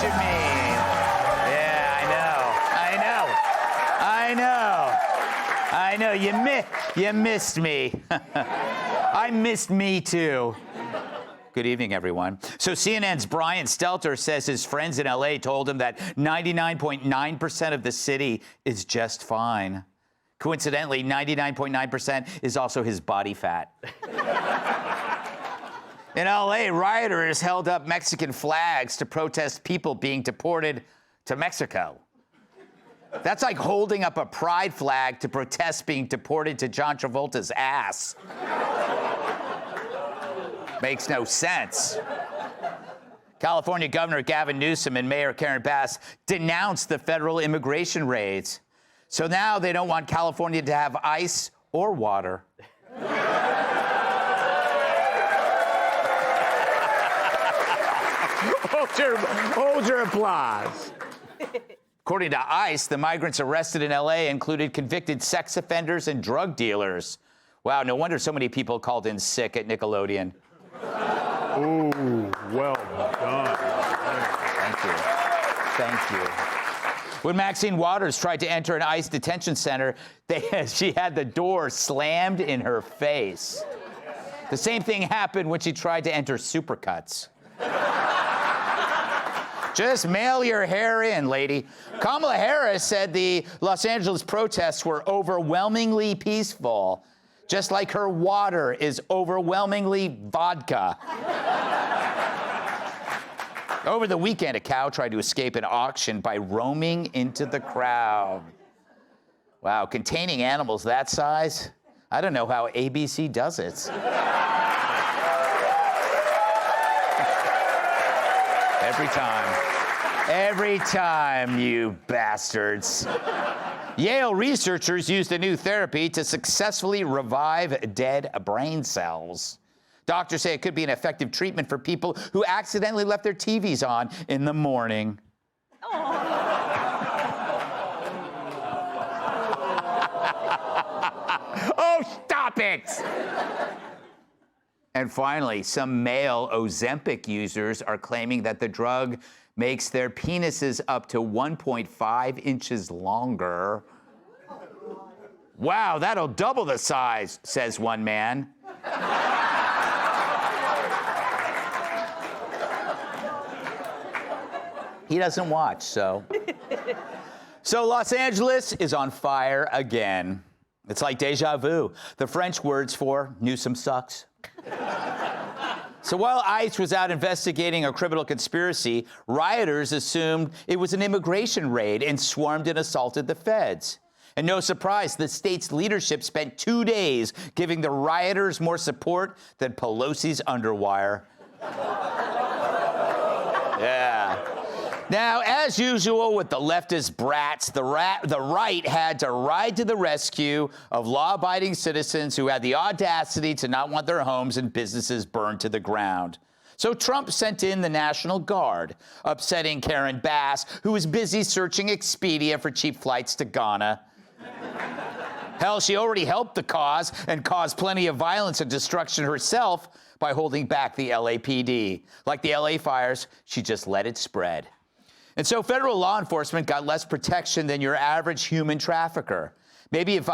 you mean. Yeah, I know. You missed me. I missed me too. Good evening, everyone. So CNN's Brian Stelter says his friends in LA told him that 99.9% of the city is just fine. Coincidentally, 99.9% is also his body fat. In LA, rioters held up Mexican flags to protest people being deported to Mexico. That's like holding up a pride flag to protest being deported to John Travolta's ass. Makes no sense. California Governor Gavin Newsom and Mayor Karen Bass denounced the federal immigration raids. So now they don't want California to have ice or water. Hold your applause. According to ICE, the migrants arrested in LA included convicted sex offenders and drug dealers. Wow, no wonder so many people called in sick at Nickelodeon. Ooh, well done. Thank you. When Maxine Waters tried to enter an ICE detention center, she had the door slammed in her face. The same thing happened when she tried to enter Supercuts. Just mail your hair in, lady. Kamala Harris said the Los Angeles protests were overwhelmingly peaceful, just like her water is overwhelmingly vodka. Over the weekend, a cow tried to escape an auction by roaming into the crowd. Wow, containing animals that size? I don't know how ABC does it. Every time, you bastards. Yale researchers used a new therapy to successfully revive dead brain cells. Doctors say it could be an effective treatment for people who accidentally left their TVs on in the morning. Oh, stop it! And finally, some male Ozempic users are claiming that the drug makes their penises up to 1.5 inches longer. Wow, that'll double the size, says one man. He doesn't watch, so. So Los Angeles is on fire again. It's like deja vu, the French words for Newsom sucks. So while ICE was out investigating a criminal conspiracy, rioters assumed it was an immigration raid and swarmed and assaulted the feds. And no surprise, the state's leadership spent 2 days giving the rioters more support than Pelosi's underwire. Yeah. Now, as usual with the leftist brats, the right had to ride to the rescue of law-abiding citizens who had the audacity to not want their homes and businesses burned to the ground. So Trump sent in the National Guard, upsetting Karen Bass, who was busy searching Expedia for cheap flights to Ghana. Hell, she already helped the cause and caused plenty of violence and destruction herself by holding back the LAPD. Like the LA fires, she just let it spread. And so federal law enforcement got less protection than your average human trafficker. Maybe if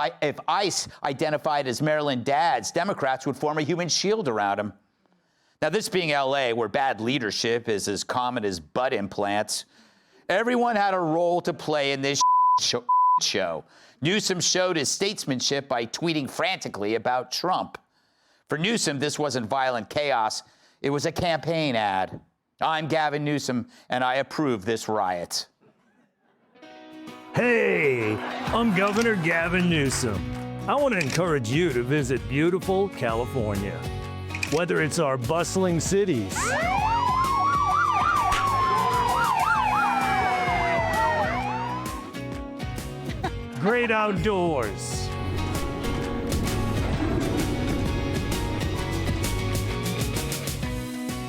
ICE identified as Maryland dads, Democrats would form a human shield around them. Now, this being LA, where bad leadership is as common as butt implants, everyone had a role to play in this show. Newsom showed his statesmanship by tweeting frantically about Trump. For Newsom, this wasn't violent chaos. It was a campaign ad. I'm Gavin Newsom, and I approve this riot. Hey, I'm Governor Gavin Newsom. I want to encourage you to visit beautiful California. Whether it's our bustling cities, great outdoors,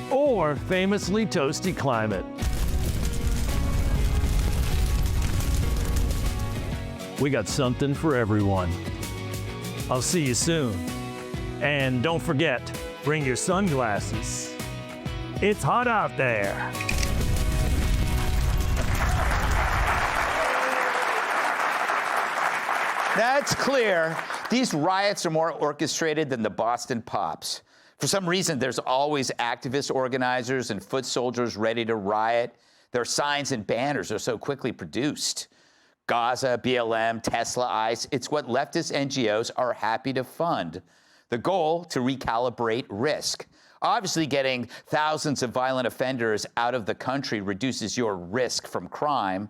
or famously toasty climate. We got something for everyone. I'll see you soon. And don't forget, bring your sunglasses. It's hot out there. That's clear. These riots are more orchestrated than the Boston Pops. For some reason, there's always activist organizers and foot soldiers ready to riot. Their signs and banners are so quickly produced. Gaza, BLM, Tesla, ICE, it's what leftist NGOs are happy to fund. The goal, to recalibrate risk. Obviously, getting thousands of violent offenders out of the country reduces your risk from crime,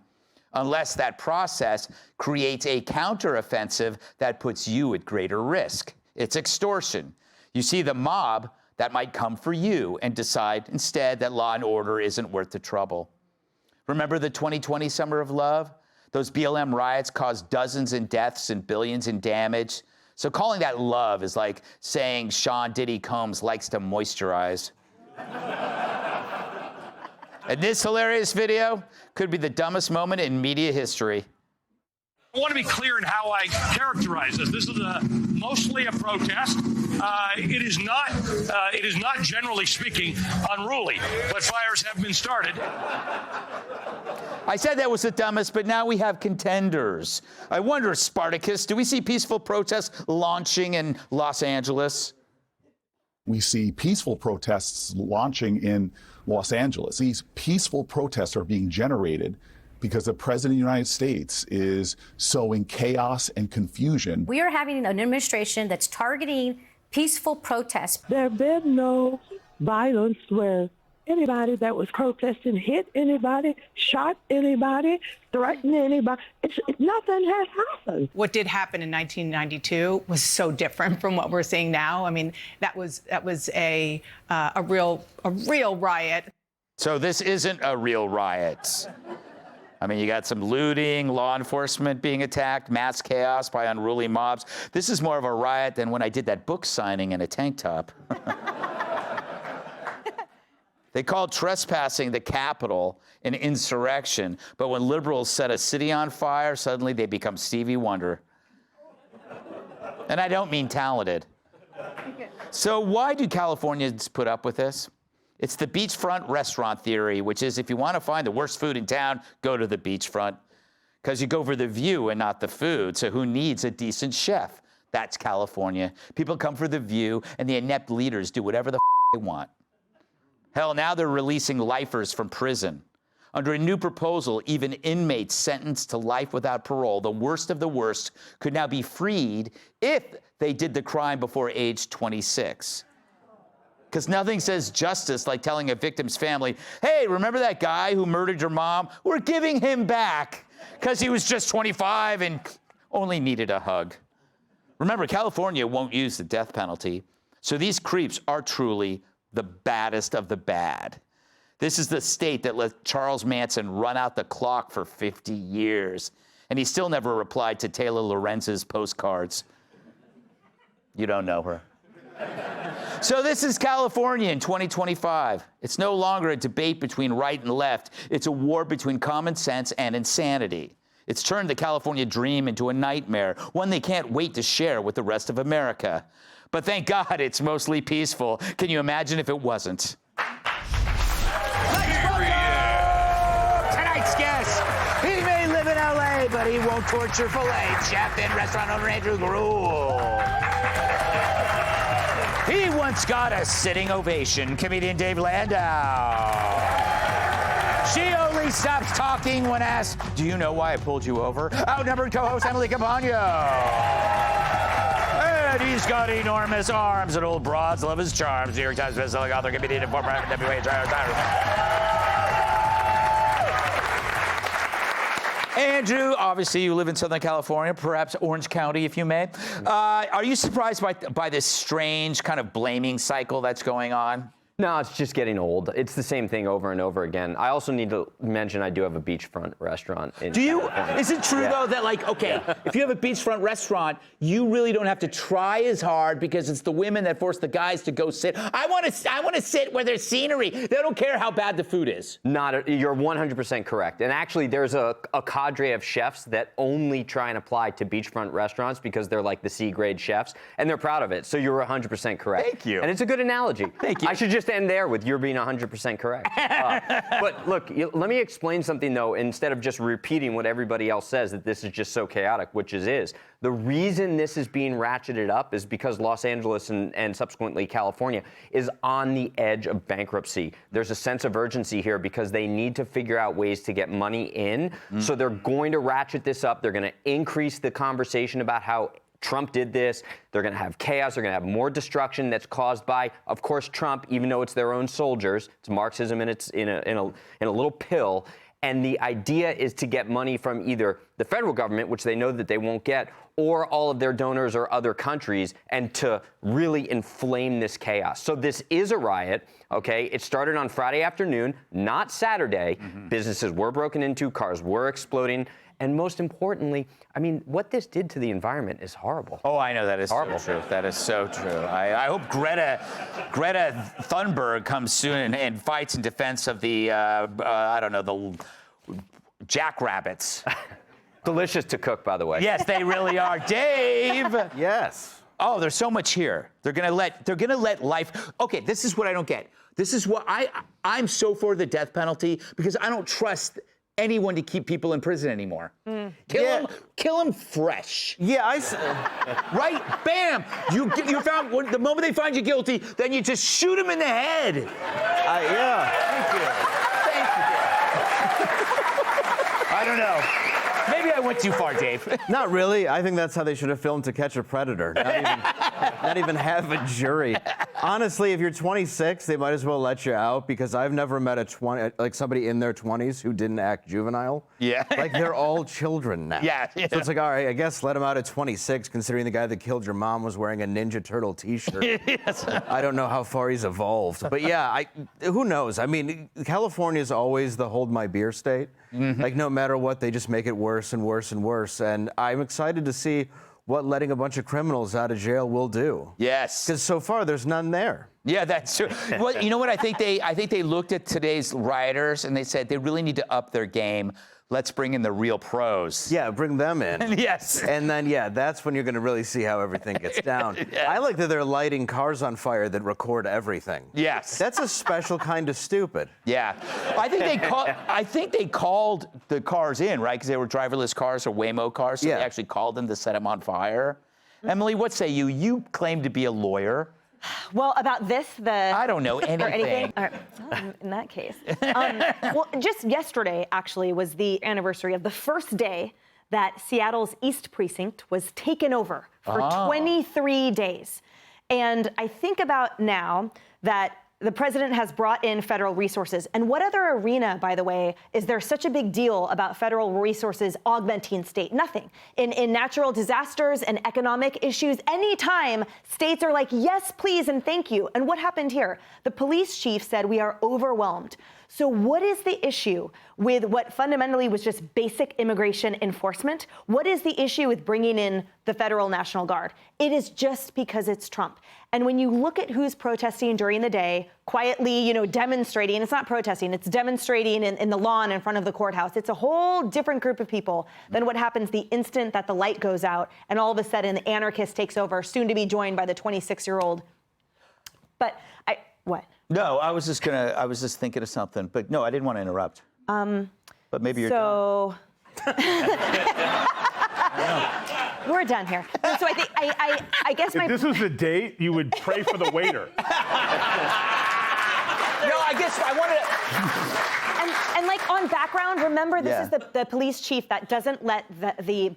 unless that process creates a counteroffensive that puts you at greater risk. It's extortion. You see the mob that might come for you and decide instead that law and order isn't worth the trouble. Remember the 2020 Summer of Love? Those BLM riots caused dozens in deaths and billions in damage. So calling that love is like saying Sean Diddy Combs likes to moisturize. And this hilarious video could be the dumbest moment in media history. I want to be clear in how I characterize this. This is mostly a protest. It is not, generally speaking, unruly, but fires have been started. I said that was the dumbest, but now we have contenders. I wonder, Spartacus, do we see peaceful protests launching in Los Angeles? We see peaceful protests launching in Los Angeles. These peaceful protests are being generated because the President of the United States is sowing chaos and confusion. We are having an administration that's targeting peaceful protests. There have been no violence where anybody that was protesting hit anybody, shot anybody, threatened anybody. Nothing has happened. What did happen in 1992 was so different from what we're seeing now. I mean, that was a real riot. So this isn't a real riot. I mean, you got some looting, law enforcement being attacked, mass chaos by unruly mobs. This is more of a riot than when I did that book signing in a tank top. They called trespassing the Capitol an insurrection, but when liberals set a city on fire, suddenly they become Stevie Wonder. And I don't mean talented. So why do Californians put up with this? It's the beachfront restaurant theory, which is if you want to find the worst food in town, go to the beachfront. Because you go for the view and not the food, so who needs a decent chef? That's California. People come for the view, and the inept leaders do whatever the they want. Hell, now they're releasing lifers from prison. Under a new proposal, even inmates sentenced to life without parole, the worst of the worst, could now be freed if they did the crime before age 26. Because nothing says justice like telling a victim's family, hey, remember that guy who murdered your mom? We're giving him back because he was just 25 and only needed a hug. Remember, California won't use the death penalty, so these creeps are truly the baddest of the bad. This is the state that let Charles Manson run out the clock for 50 years, and he still never replied to Taylor Lorenz's postcards. You don't know her. So this is California in 2025. It's no longer a debate between right and left. It's a war between common sense and insanity. It's turned the California dream into a nightmare, one they can't wait to share with the rest of America. But thank God it's mostly peaceful. Can you imagine if it wasn't? Let's welcome tonight's guest. He may live in LA, but he won't torture filet. Chef and restaurant owner Andrew Gruel. He once got a sitting ovation. Comedian Dave Landau. She only stops talking when asked, do you know why I pulled you over? Outnumbered co-host Emily Campagno. And he's got enormous arms and old broads love his charms. New York Times bestselling author, comedian, and former heavyweight Andrew, obviously you live in Southern California, perhaps Orange County, if you may. Are you surprised by this strange kind of blaming cycle that's going on? No, it's just getting old. It's the same thing over and over again. I also need to mention I do have a beachfront restaurant. Do you? Is it true, though, that, like, okay, if you have a beachfront restaurant, you really don't have to try as hard because it's the women that force the guys to go sit. I want to sit where there's scenery. They don't care how bad the food is. You're 100% correct. And actually, there's a cadre of chefs that only try and apply to beachfront restaurants because they're like the C-grade chefs, and they're proud of it. So you're 100% correct. Thank you. And it's a good analogy. Thank you. I should just stand there with you're being 100% correct. But look, let me explain something, though, instead of just repeating what everybody else says, that this is just so chaotic, which it is. The reason this is being ratcheted up is because Los Angeles and subsequently California is on the edge of bankruptcy. There's a sense of urgency here because they need to figure out ways to get money in. So they're going to ratchet this up. They're going to increase the conversation about how Trump did this. They're going to have chaos. They're going to have more destruction that's caused by, of course, Trump, even though it's their own soldiers. It's Marxism and it's in a little pill. And the idea is to get money from either the federal government, which they know that they won't get, or all of their donors or other countries, and to really inflame this chaos. So this is a riot, okay? It started on Friday afternoon, not Saturday. Businesses were broken into, cars were exploding. And most importantly, I mean, what this did to the environment is horrible. Oh, I know, that is horrible. So true. That is so true. I hope Greta Thunberg comes soon and fights in defense of the, I don't know, the jackrabbits. Delicious to cook, by the way. Yes, they really are. Dave. Yes. Oh, there's so much here. They're gonna let life. Okay, this is what I don't get. This is what I'm so for the death penalty because I don't trust anyone to keep people in prison anymore. Kill them fresh. Yeah, right? Bam! You found the moment they find you guilty, then you just shoot them in the head. yeah. Thank you. I don't know. Maybe I went too far, Dave. Not really. I think that's how they should have filmed To Catch a Predator. Not even have a jury. Honestly, if you're 26, they might as well let you out because I've never met somebody in their 20s who didn't act juvenile. Yeah. Like they're all children now. Yeah. So it's like, all right, I guess let him out at 26, considering the guy that killed your mom was wearing a Ninja Turtle T-shirt. Yes. I don't know how far he's evolved, but yeah, who knows? I mean, California is always the hold my beer state. Like no matter what, they just make it worse and worse and worse. And I'm excited to see what letting a bunch of criminals out of jail will do. Yes. Because so far there's none there. Yeah, that's true. Well, you know what? I think they looked at today's rioters and they said they really need to up their game. Let's bring in the real pros. Yeah, bring them in. Yes. And then, that's when you're going to really see how everything gets down. I like that they're lighting cars on fire that record everything. Yes. That's a special kind of stupid. Yeah. I think they called the cars in, right? Because they were driverless cars or Waymo cars. So they actually called them to set them on fire. Emily, what say you? You claim to be a lawyer. Well, about this, I don't know anything. Or anything. All right. Well, in that case. Well, just yesterday, actually, was the anniversary of the first day that Seattle's East Precinct was taken over for 23 days. And I think about now that the president has brought in federal resources. And what other arena, by the way, is there such a big deal about federal resources augmenting state? Nothing. In natural disasters and economic issues, anytime states are like, yes, please, and thank you. And what happened here? The police chief said we are overwhelmed. So what is the issue with what fundamentally was just basic immigration enforcement? What is the issue with bringing in the federal National Guard? It is just because it's Trump. And when you look at who's protesting during the day, quietly, demonstrating, it's not protesting, it's demonstrating in the lawn in front of the courthouse. It's a whole different group of people than what happens the instant that the light goes out and all of a sudden the anarchist takes over, soon to be joined by the 26-year-old. But what? No, I was just thinking of something, but no, I didn't want to interrupt. But maybe you're done. We're done here. So I think I guess if this was the date, you would pray for the waiter. No, I guess I wanted to. And like on background, remember this is the police chief that doesn't let the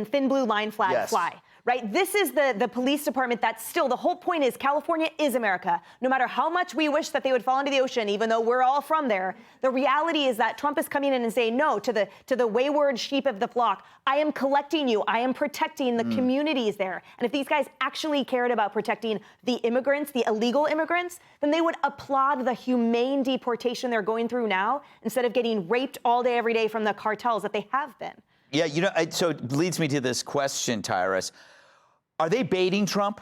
thin blue line flag fly. Right? This is the police department that's still, the whole point is California is America. No matter how much we wish that they would fall into the ocean, even though we're all from there, the reality is that Trump is coming in and saying no to the wayward sheep of the flock. I am collecting you. I am protecting the communities there. And if these guys actually cared about protecting the immigrants, the illegal immigrants, then they would applaud the humane deportation they're going through now instead of getting raped all day, every day from the cartels that they have been. Yeah, so it leads me to this question, Tyrus. Are they baiting Trump?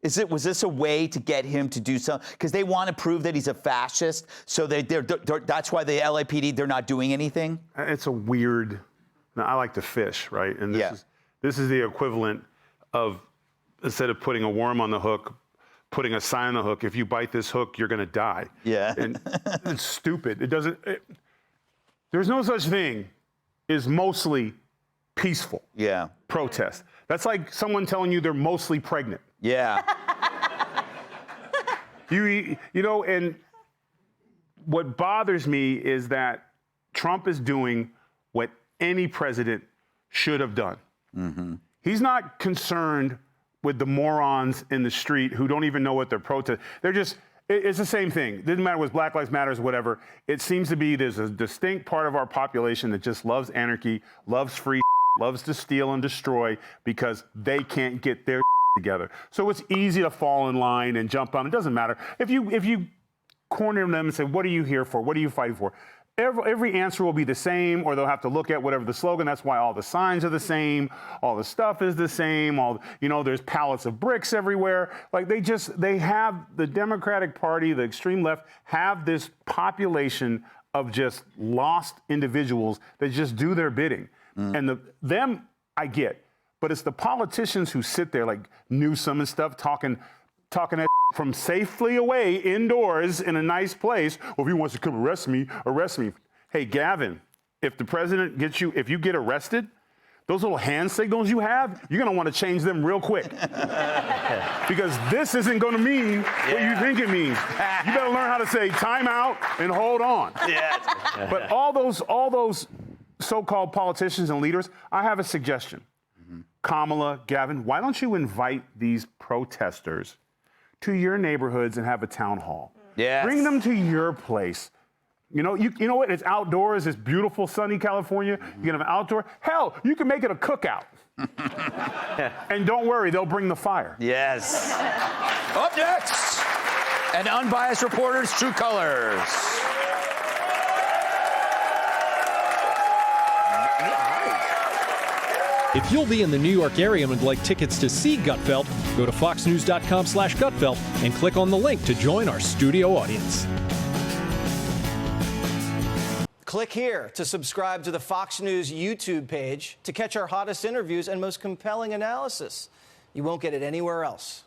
Was this a way to get him to do something? Because they want to prove that he's a fascist, so that's why the LAPD, they're not doing anything? It's a weird... Now, I like to fish, right? And this is the equivalent of, instead of putting a worm on the hook, putting a sign on the hook. If you bite this hook, you're going to die. Yeah. And it's stupid. There's no such thing as mostly peaceful protest. That's like someone telling you they're mostly pregnant. Yeah. You know, and what bothers me is that Trump is doing what any president should have done. Mm-hmm. He's not concerned with the morons in the street who don't even know what they're protesting. They're just, it's the same thing. It doesn't matter what's Black Lives Matter or whatever. It seems to be there's a distinct part of our population that just loves anarchy, loves free, loves to steal and destroy because they can't get their together. So it's easy to fall in line and jump on. It doesn't matter. If you corner them and say, what are you here for? What are you fighting for? Every answer will be the same, or they'll have to look at whatever the slogan. That's why all the signs are the same. All the stuff is the same. There's pallets of bricks everywhere. Like they have the Democratic Party, the extreme left, have this population of just lost individuals that just do their bidding. And them I get, but it's the politicians who sit there like Newsom and stuff talking that from safely away indoors in a nice place. Well, if he wants to come arrest me, arrest me. Hey, Gavin, if the president gets you, if you get arrested, those little hand signals you have, you're going to want to change them real quick. Because this isn't going to mean what you think it means. You better learn how to say time out and hold on. Yeah. But all those so-called politicians and leaders, I have a suggestion. Kamala, Gavin, why don't you invite these protesters to your neighborhoods and have a town hall? Yes. Bring them to your place. You know what? It's outdoors. It's beautiful, sunny California. You can have an outdoor. Hell, you can make it a cookout. And don't worry, they'll bring the fire. Yes. Up next, an unbiased reporter's true colors. If you'll be in the New York area and would like tickets to see Gutfeld, go to foxnews.com/Gutfeld and click on the link to join our studio audience. Click here to subscribe to the Fox News YouTube page to catch our hottest interviews and most compelling analysis. You won't get it anywhere else.